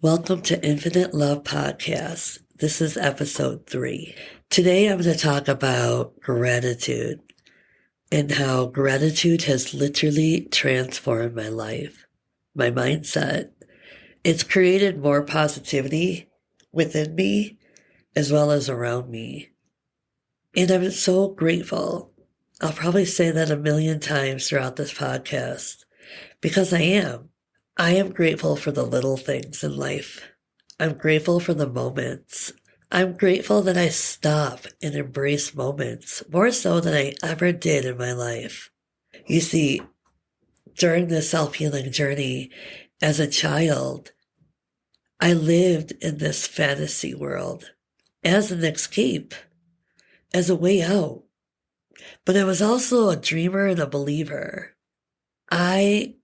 Welcome to Infinite Love Podcast. This is episode 3. Today I'm going to talk about gratitude and how gratitude has literally transformed my life, my mindset. It's created more positivity within me as well as around me. And I'm so grateful. I'll probably say that a million times throughout this podcast because I am. I am grateful for the little things in life. I'm grateful for the moments. I'm grateful that I stop and embrace moments more so than I ever did in my life. You see, during this self-healing journey as a child, I lived in this fantasy world as an escape, as a way out. But I was also a dreamer and a believer. I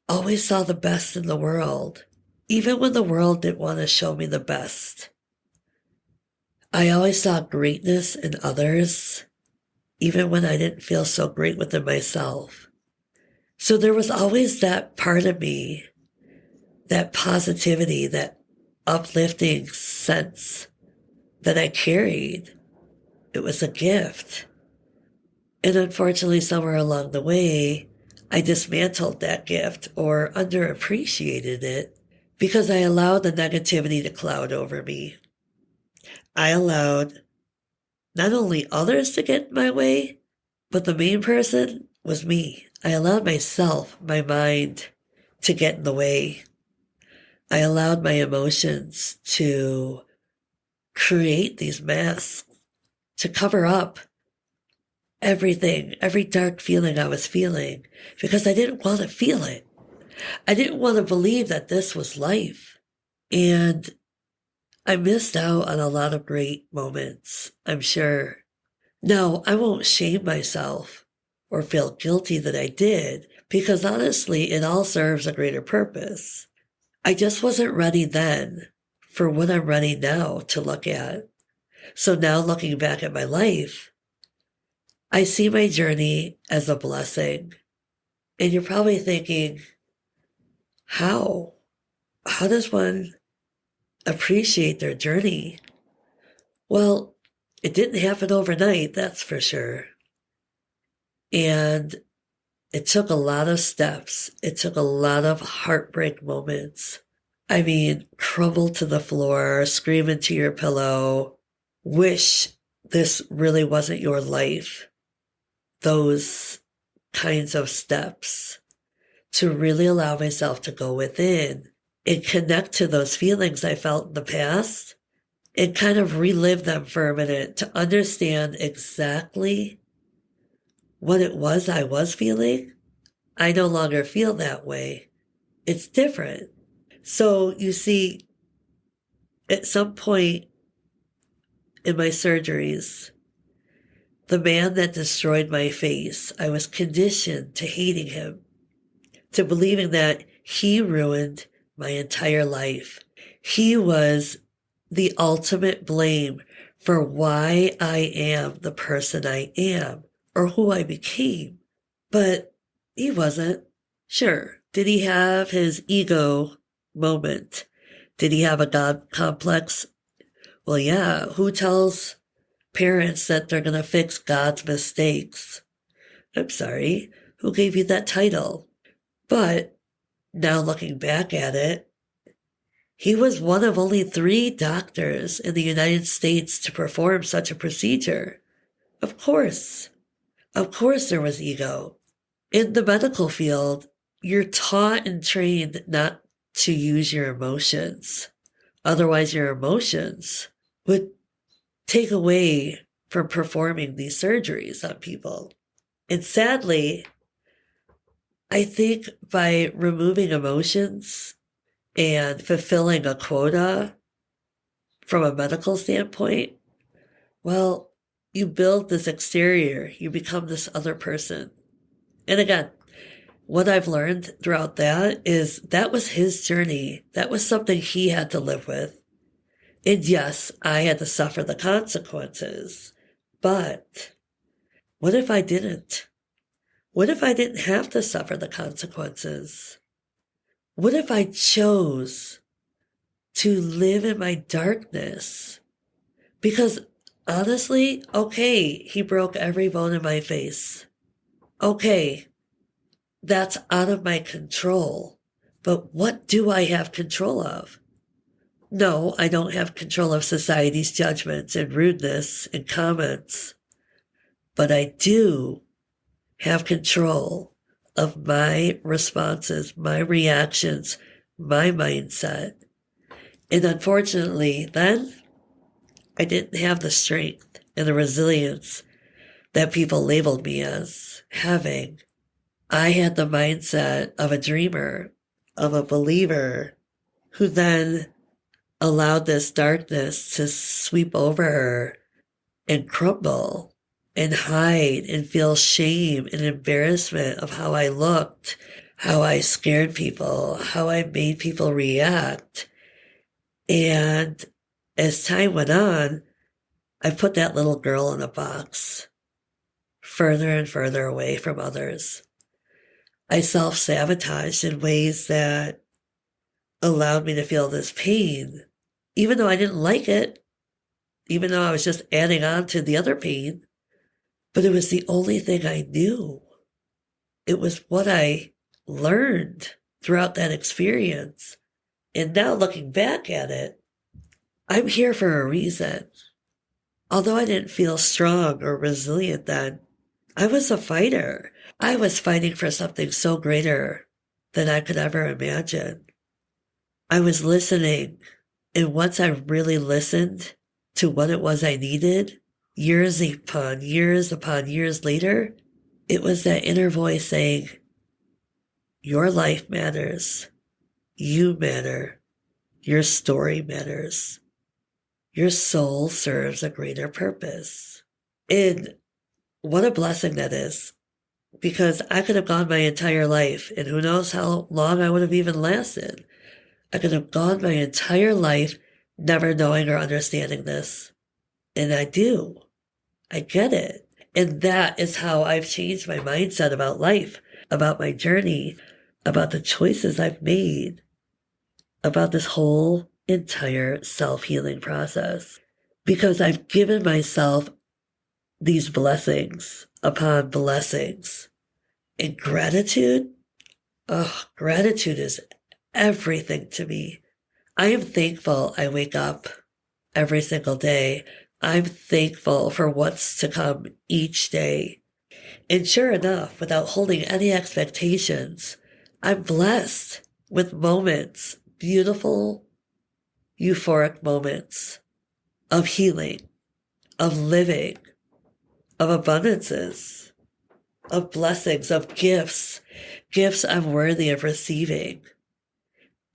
always saw the best in the world, even when the world didn't want to show me the best. I always saw greatness in others, even when I didn't feel so great within myself. So there was always that part of me, that positivity, that uplifting sense that I carried. It was a gift. And unfortunately, somewhere along the way, I dismantled that gift or underappreciated it because I allowed the negativity to cloud over me. I allowed not only others to get in my way, but the main person was me. I allowed myself, my mind, to get in the way. I allowed my emotions to create these masks, to cover up everything, every dark feeling I was feeling, because I didn't want to feel it. I didn't want to believe that this was life. And I missed out on a lot of great moments, I'm sure. Now, I won't shame myself or feel guilty that I did, because honestly, it all serves a greater purpose. I just wasn't ready then for what I'm ready now to look at. So now looking back at my life, I see my journey as a blessing. And you're probably thinking, how? How does one appreciate their journey? Well, it didn't happen overnight, that's for sure. And it took a lot of steps. It took a lot of heartbreak moments. I mean, crumble to the floor, scream into your pillow, wish this really wasn't your life. Those kinds of steps to really allow myself to go within and connect to those feelings I felt in the past and kind of relive them for a minute to understand exactly what it was I was feeling. I no longer feel that way. It's different. So you see, at some point in my surgeries, the man that destroyed my face, I was conditioned to hating him, to believing that he ruined my entire life. He was the ultimate blame for why I am the person I am or who I became. But he wasn't. Sure, did he have his ego moment? Did he have a God complex? Well, yeah, who tells parents that they're going to fix God's mistakes? I'm sorry, who gave you that title? But now looking back at it, he was one of only 3 doctors in the United States to perform such a procedure. Of course there was ego. In the medical field, you're taught and trained not to use your emotions. Otherwise, your emotions would take away from performing these surgeries on people. And sadly, I think by removing emotions and fulfilling a quota from a medical standpoint, well, you build this exterior, you become this other person. And again, what I've learned throughout that is that was his journey. That was something he had to live with. And yes, I had to suffer the consequences. But what if I didn't? What if I didn't have to suffer the consequences? What if I chose to live in my darkness. Because honestly, okay, he broke every bone in my face. Okay, that's out of my control. But what do I have control of? No, I don't have control of society's judgments and rudeness and comments. But I do have control of my responses, my reactions, my mindset. And unfortunately, then I didn't have the strength and the resilience that people labeled me as having. I had the mindset of a dreamer, of a believer, who then allowed this darkness to sweep over her and crumble and hide and feel shame and embarrassment of how I looked, how I scared people, how I made people react. And as time went on, I put that little girl in a box, further and further away from others. I self-sabotaged in ways that allowed me to feel this pain, even though I didn't like it, even though I was just adding on to the other pain. But it was the only thing I knew. It was what I learned throughout that experience. And now looking back at it, I'm here for a reason. Although I didn't feel strong or resilient then, I was a fighter. I was fighting for something so greater than I could ever imagine. I was listening, and once I really listened to what it was I needed, years upon years later, it was that inner voice saying, your life matters. You matter. Your story matters. Your soul serves a greater purpose. And what a blessing that is. Because I could have gone my entire life, and who knows how long I would have even lasted. I could have gone my entire life never knowing or understanding this. And I do. I get it. And that is how I've changed my mindset about life, about my journey, about the choices I've made, about this whole entire self-healing process. Because I've given myself these blessings upon blessings. And gratitude, gratitude is everything to me. I am thankful I wake up every single day. I'm thankful for what's to come each day. And sure enough, without holding any expectations, I'm blessed with moments, beautiful, euphoric moments of healing, of living, of abundances, of blessings, of gifts I'm worthy of receiving,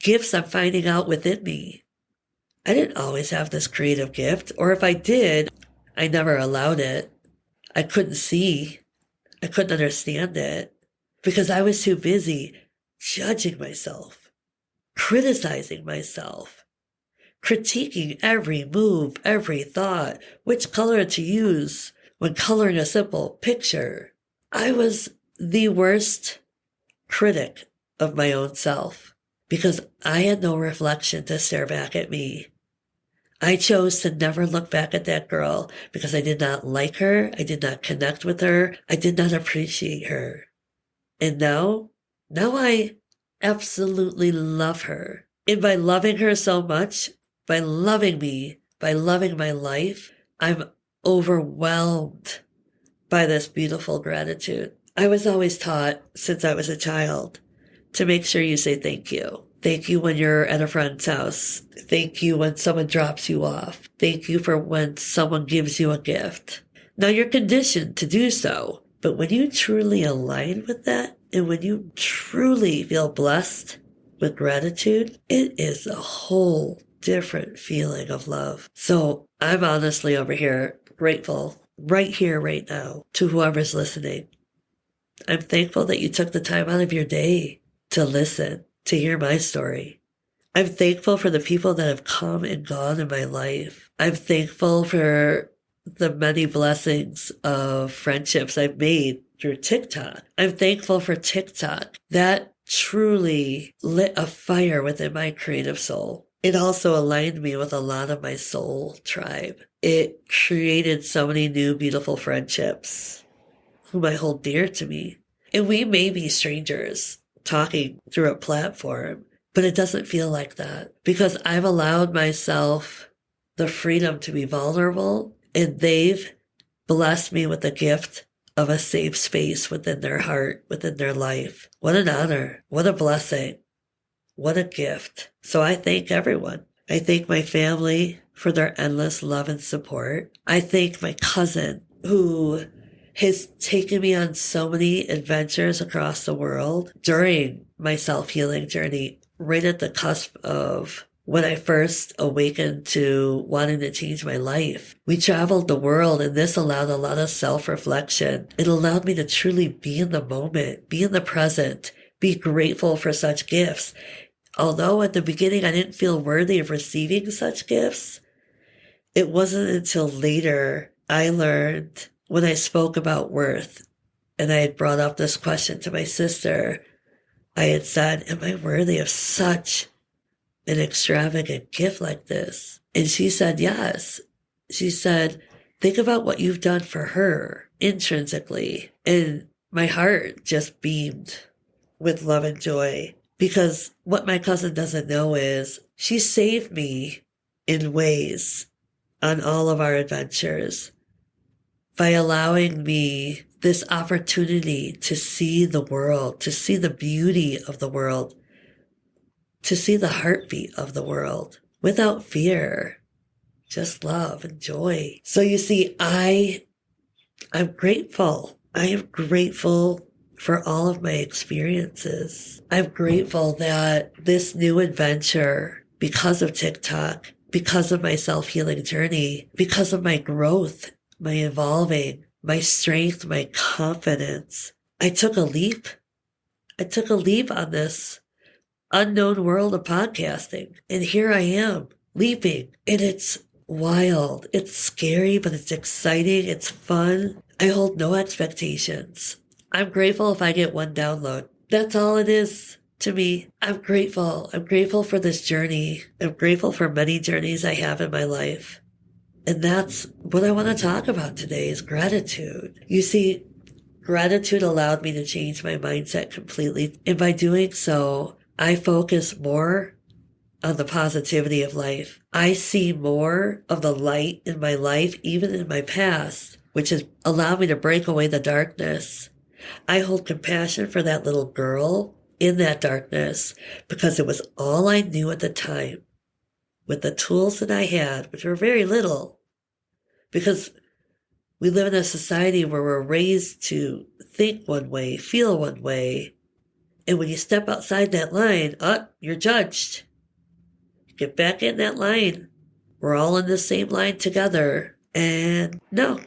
gifts I'm finding out within me. I didn't always have this creative gift, or if I did, I never allowed it. I couldn't see. I couldn't understand it because I was too busy judging myself, criticizing myself, critiquing every move, every thought, which color to use when coloring a simple picture. I was the worst critic of my own self because I had no reflection to stare back at me. I chose to never look back at that girl because I did not like her. I did not connect with her. I did not appreciate her. And now I absolutely love her. And by loving her so much, by loving me, by loving my life, I'm overwhelmed by this beautiful gratitude. I was always taught since I was a child to make sure you say thank you. Thank you when you're at a friend's house. Thank you when someone drops you off. Thank you for when someone gives you a gift. Now you're conditioned to do so, but when you truly align with that and when you truly feel blessed with gratitude, it is a whole different feeling of love. So I'm honestly over here grateful right here, right now to whoever's listening. I'm thankful that you took the time out of your day to listen, to hear my story. I'm thankful for the people that have come and gone in my life. I'm thankful for the many blessings of friendships I've made through TikTok. I'm thankful for TikTok. That truly lit a fire within my creative soul. It also aligned me with a lot of my soul tribe. It created so many new beautiful friendships whom I hold dear to me. And we may be strangers talking through a platform, but it doesn't feel like that because I've allowed myself the freedom to be vulnerable, and they've blessed me with the gift of a safe space within their heart, within their life. What an honor. What a blessing. What a gift. So I thank everyone. I thank my family for their endless love and support. I thank my cousin who has taken me on so many adventures across the world during my self-healing journey, right at the cusp of when I first awakened to wanting to change my life. We traveled the world, and this allowed a lot of self-reflection. It allowed me to truly be in the moment, be in the present, be grateful for such gifts. Although at the beginning I didn't feel worthy of receiving such gifts, it wasn't until later I learned, when I spoke about worth and I had brought up this question to my sister, I had said, am I worthy of such an extravagant gift like this? And she said, yes. She said, think about what you've done for her intrinsically. And my heart just beamed with love and joy, because what my cousin doesn't know is she saved me in ways on all of our adventures by allowing me this opportunity to see the world, to see the beauty of the world, to see the heartbeat of the world without fear, just love and joy. So you see, I'm grateful. I am grateful for all of my experiences. I'm grateful that this new adventure, because of TikTok, because of my self-healing journey, because of my growth, my evolving, my strength, my confidence, I took a leap. I took a leap on this unknown world of podcasting. And here I am, leaping. And it's wild. It's scary, but it's exciting. It's fun. I hold no expectations. I'm grateful if I get one download. That's all it is to me. I'm grateful. I'm grateful for this journey. I'm grateful for many journeys I have in my life. And that's what I want to talk about today is gratitude. You see, gratitude allowed me to change my mindset completely. And by doing so, I focus more on the positivity of life. I see more of the light in my life, even in my past, which has allowed me to break away the darkness. I hold compassion for that little girl in that darkness because it was all I knew at the time. With the tools that I had, which were very little, because we live in a society where we're raised to think one way, feel one way, and when you step outside that line, you're judged. Get back in that line. We're all in the same line together. And no,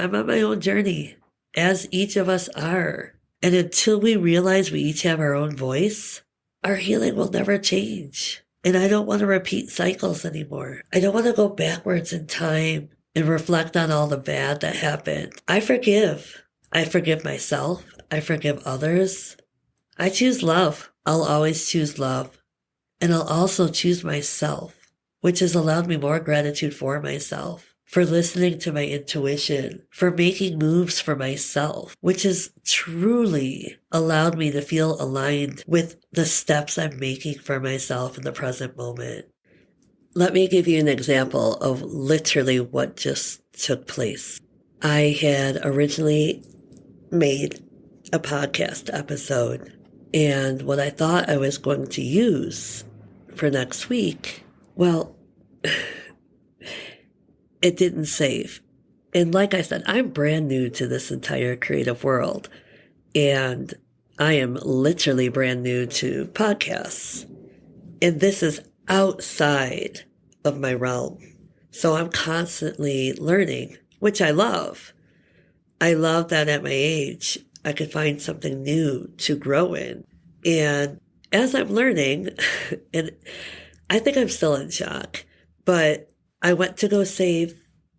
I'm on my own journey, as each of us are. And until we realize we each have our own voice, our healing will never change. And I don't want to repeat cycles anymore. I don't want to go backwards in time and reflect on all the bad that happened. I forgive. I forgive myself. I forgive others. I choose love. I'll always choose love. And I'll also choose myself, which has allowed me more gratitude for myself, for listening to my intuition, for making moves for myself, which has truly allowed me to feel aligned with the steps I'm making for myself in the present moment. Let me give you an example of literally what just took place. I had originally made a podcast episode, and what I thought I was going to use for next week, well, it didn't save. And like I said, I'm brand new to this entire creative world. And I am literally brand new to podcasts. And this is outside of my realm. So I'm constantly learning, which I love. I love that at my age, I could find something new to grow in. And as I'm learning, and I think I'm still in shock, but I went to go save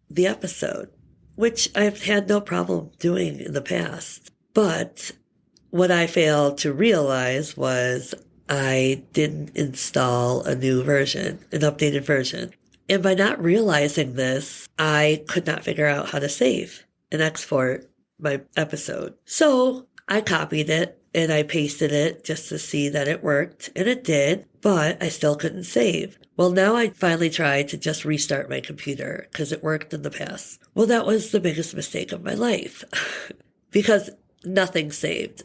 the episode, which I've had no problem doing in the past. But what I failed to realize was I didn't install a new version, an updated version. And by not realizing this, I could not figure out how to save and export my episode. So I copied it and I pasted it just to see that it worked, and it did, but I still couldn't save. Well, now I finally tried to just restart my computer because it worked in the past. Well, that was the biggest mistake of my life because nothing saved.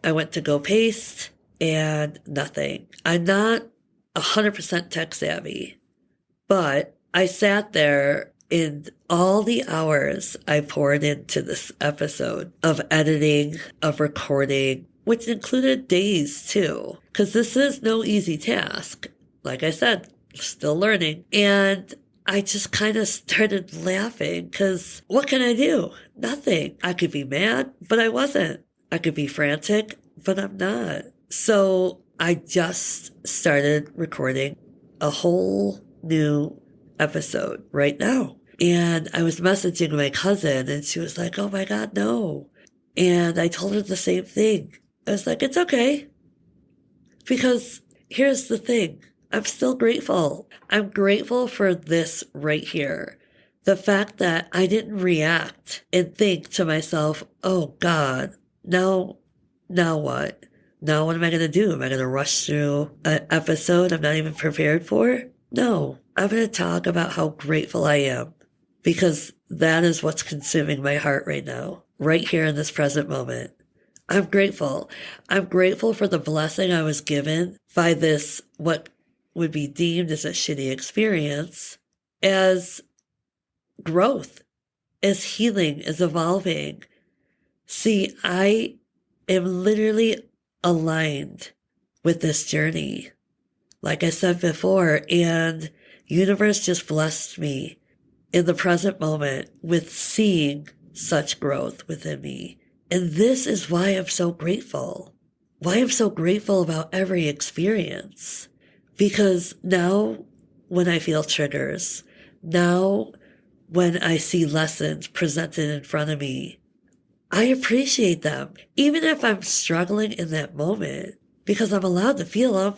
I went to go paste and nothing. I'm not 100% tech savvy, but I sat there in all the hours I poured into this episode of editing, of recording, which included days too, because this is no easy task. Like I said, still learning. And I just kind of started laughing because what can I do? Nothing. I could be mad, but I wasn't. I could be frantic, but I'm not. So I just started recording a whole new episode right now. And I was messaging my cousin and she was like, oh my God, no. And I told her the same thing. I was like, it's okay. Because here's the thing. I'm still grateful. I'm grateful for this right here. The fact that I didn't react and think to myself, oh God, now what? Now what am I going to do? Am I going to rush through an episode I'm not even prepared for? No, I'm going to talk about how grateful I am because that is what's consuming my heart right now, right here in this present moment. I'm grateful. I'm grateful for the blessing I was given by this, what would be deemed as a shitty experience, as growth, as healing, as evolving. See, I am literally aligned with this journey, like I said before, and universe just blessed me in the present moment with seeing such growth within me. And this is why I'm so grateful. Why I'm so grateful about every experience. Because now when I feel triggers, now when I see lessons presented in front of me, I appreciate them, even if I'm struggling in that moment, because I'm allowed to feel them,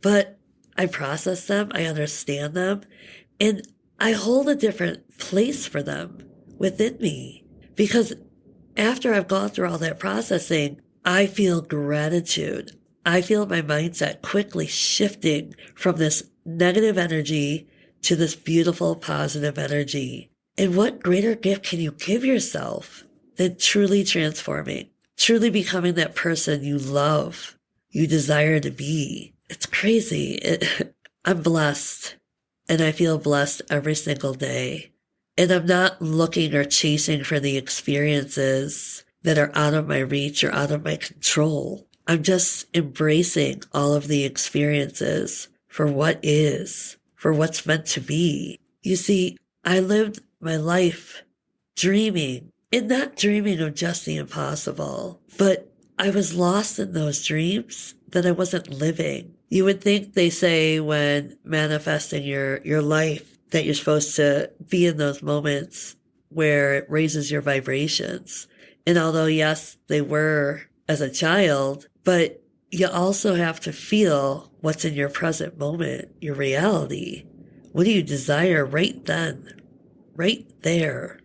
but I process them, I understand them, and I hold a different place for them within me. Because after I've gone through all that processing, I feel gratitude. I feel my mindset quickly shifting from this negative energy to this beautiful, positive energy. And what greater gift can you give yourself than truly transforming, truly becoming that person you love, you desire to be? It's crazy. I'm blessed, and I feel blessed every single day. And I'm not looking or chasing for the experiences that are out of my reach or out of my control. I'm just embracing all of the experiences for what is, for what's meant to be. You see, I lived my life dreaming, and not dreaming of just the impossible, but I was lost in those dreams that I wasn't living. You would think they say when manifesting your life that you're supposed to be in those moments where it raises your vibrations. And although, yes, they were as a child, but you also have to feel what's in your present moment, your reality. What do you desire right then, right there?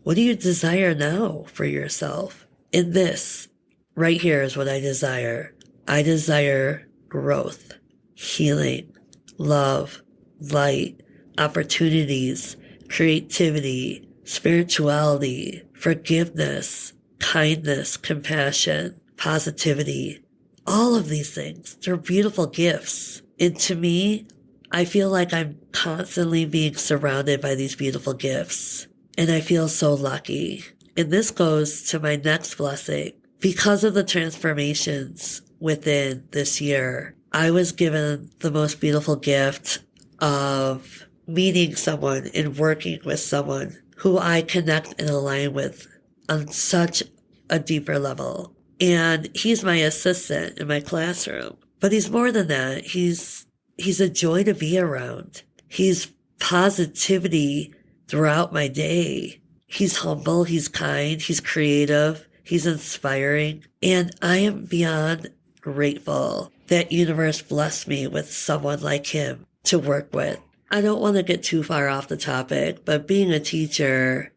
What do you desire now for yourself? And this right here is what I desire. I desire growth, healing, love, light, opportunities, creativity, spirituality, forgiveness, kindness, compassion, positivity. All of these things, they're beautiful gifts. And to me, I feel like I'm constantly being surrounded by these beautiful gifts. And I feel so lucky. And this goes to my next blessing. Because of the transformations within this year, I was given the most beautiful gift of meeting someone and working with someone who I connect and align with on such a deeper level. And he's my assistant in my classroom. But he's more than that. He's a joy to be around. He's positivity throughout my day. He's humble, he's kind, he's creative, he's inspiring. And I am beyond grateful that universe blessed me with someone like him to work with. I don't want to get too far off the topic, but being a teacher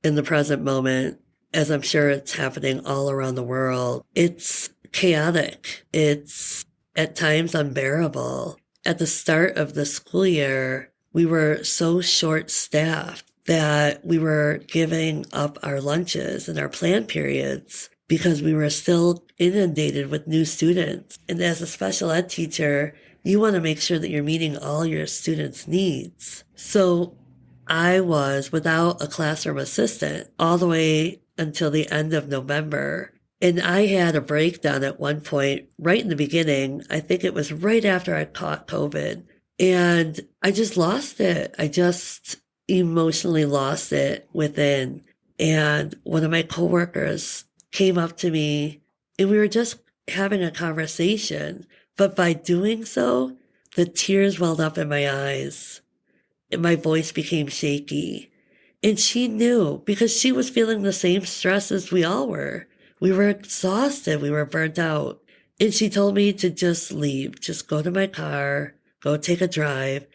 in the present moment, as I'm sure it's happening all around the world, it's chaotic. It's at times unbearable. At the start of the school year, we were so short-staffed that we were giving up our lunches and our planned periods because we were still inundated with new students. And as a special ed teacher, you want to make sure that you're meeting all your students' needs. So I was without a classroom assistant all the way until the end of November. And I had a breakdown at one point right in the beginning. I think it was right after I caught COVID. And I just lost it. I just emotionally lost it within. And one of my coworkers came up to me and we were just having a conversation. But by doing so, the tears welled up in my eyes and my voice became shaky. And she knew because she was feeling the same stress as we all were. We were exhausted. We were burnt out. And she told me to just leave, just go to my car, go take a drive.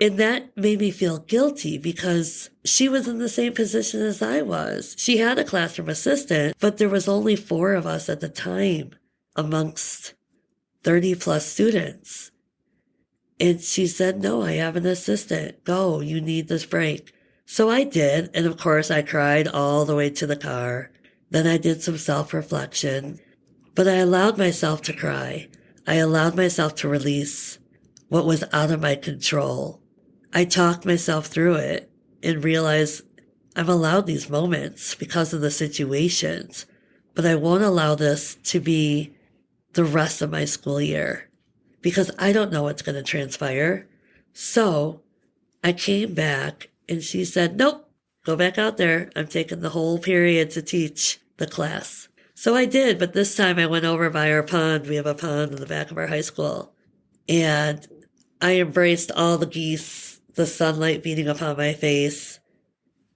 And that made me feel guilty because she was in the same position as I was. She had a classroom assistant, but there was only 4 of us at the time amongst 30 plus students. And she said, no, I have an assistant. Go, you need this break. So I did. And of course I cried all the way to the car. Then I did some self-reflection, but I allowed myself to cry. I allowed myself to release what was out of my control. I talked myself through it and realized I've allowed these moments because of the situations, but I won't allow this to be the rest of my school year because I don't know what's going to transpire. So I came back and she said, nope, go back out there. I'm taking the whole period to teach the class. So I did, but this time I went over by our pond. We have a pond in the back of our high school. And I embraced all the geese, the sunlight beating upon my face.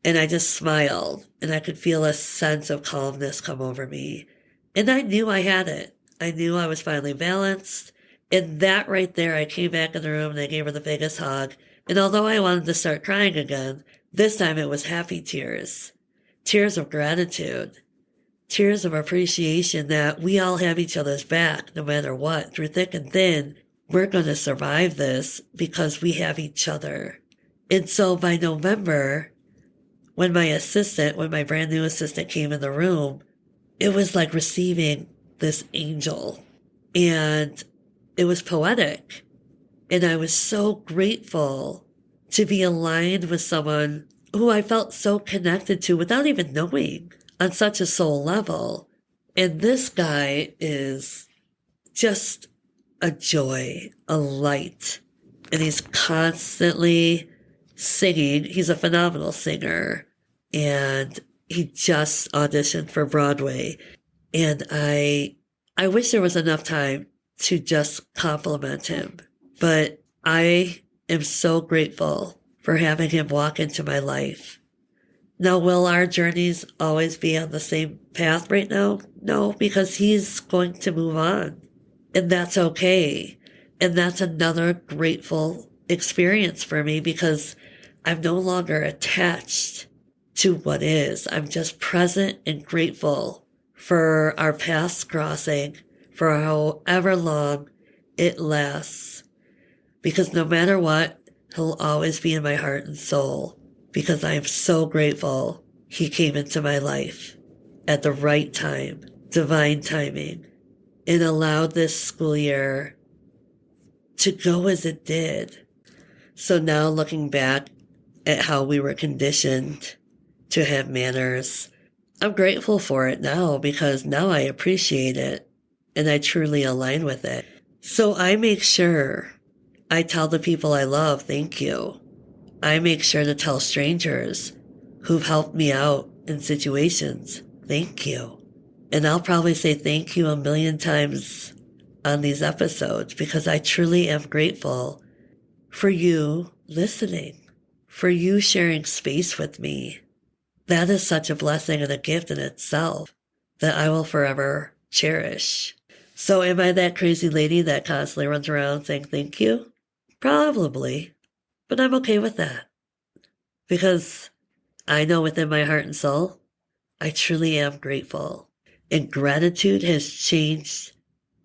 And I just smiled and I could feel a sense of calmness come over me. And I knew I had it. I knew I was finally balanced. And that right there, I came back in the room and I gave her the biggest hug. And although I wanted to start crying again, this time it was happy tears. Tears of gratitude. Tears of appreciation that we all have each other's back no matter what. Through thick and thin, we're going to survive this because we have each other. And so by November, when my brand new assistant came in the room, it was like receiving this angel. And it was poetic. And I was so grateful to be aligned with someone who I felt so connected to without even knowing on such a soul level. And this guy is just a joy, a light. And he's constantly singing. He's a phenomenal singer. And he just auditioned for Broadway. And I wish there was enough time to just compliment him. But I am so grateful for having him walk into my life. Now, will our journeys always be on the same path right now? No, because he's going to move on. And that's okay. And that's another grateful experience for me because I'm no longer attached to what is. I'm just present and grateful for our paths crossing for however long it lasts. Because no matter what, he'll always be in my heart and soul. Because I am so grateful he came into my life at the right time, divine timing, and allowed this school year to go as it did. So now looking back at how we were conditioned to have manners, I'm grateful for it now because now I appreciate it and I truly align with it. So I make sure I tell the people I love, thank you. I make sure to tell strangers who've helped me out in situations, thank you. And I'll probably say thank you a million times on these episodes because I truly am grateful for you listening, for you sharing space with me. That is such a blessing and a gift in itself that I will forever cherish. So am I that crazy lady that constantly runs around saying thank you? Probably, but I'm okay with that because I know within my heart and soul, I truly am grateful. And gratitude has changed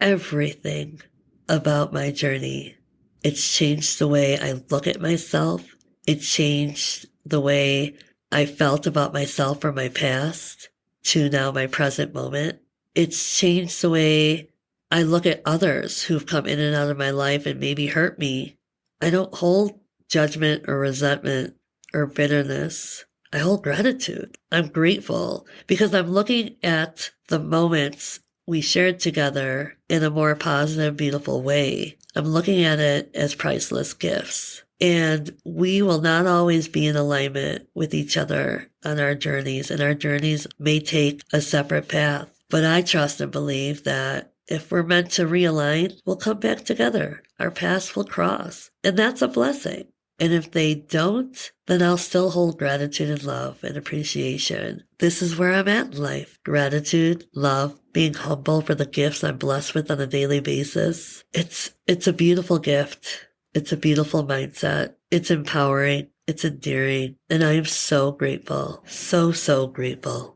everything about my journey. It's changed the way I look at myself. It changed the way I felt about myself from my past to now my present moment. It's changed the way I look at others who've come in and out of my life and maybe hurt me. I don't hold judgment or resentment or bitterness. I hold gratitude. I'm grateful because I'm looking at the moments we shared together in a more positive, beautiful way. I'm looking at it as priceless gifts. And we will not always be in alignment with each other on our journeys, and our journeys may take a separate path. But I trust and believe that if we're meant to realign, we'll come back together. Our paths will cross. And that's a blessing. And if they don't, then I'll still hold gratitude and love and appreciation. This is where I'm at in life. Gratitude, love, being humble for the gifts I'm blessed with on a daily basis. It's a beautiful gift. It's a beautiful mindset. It's empowering. It's endearing. And I am so grateful. So, so grateful.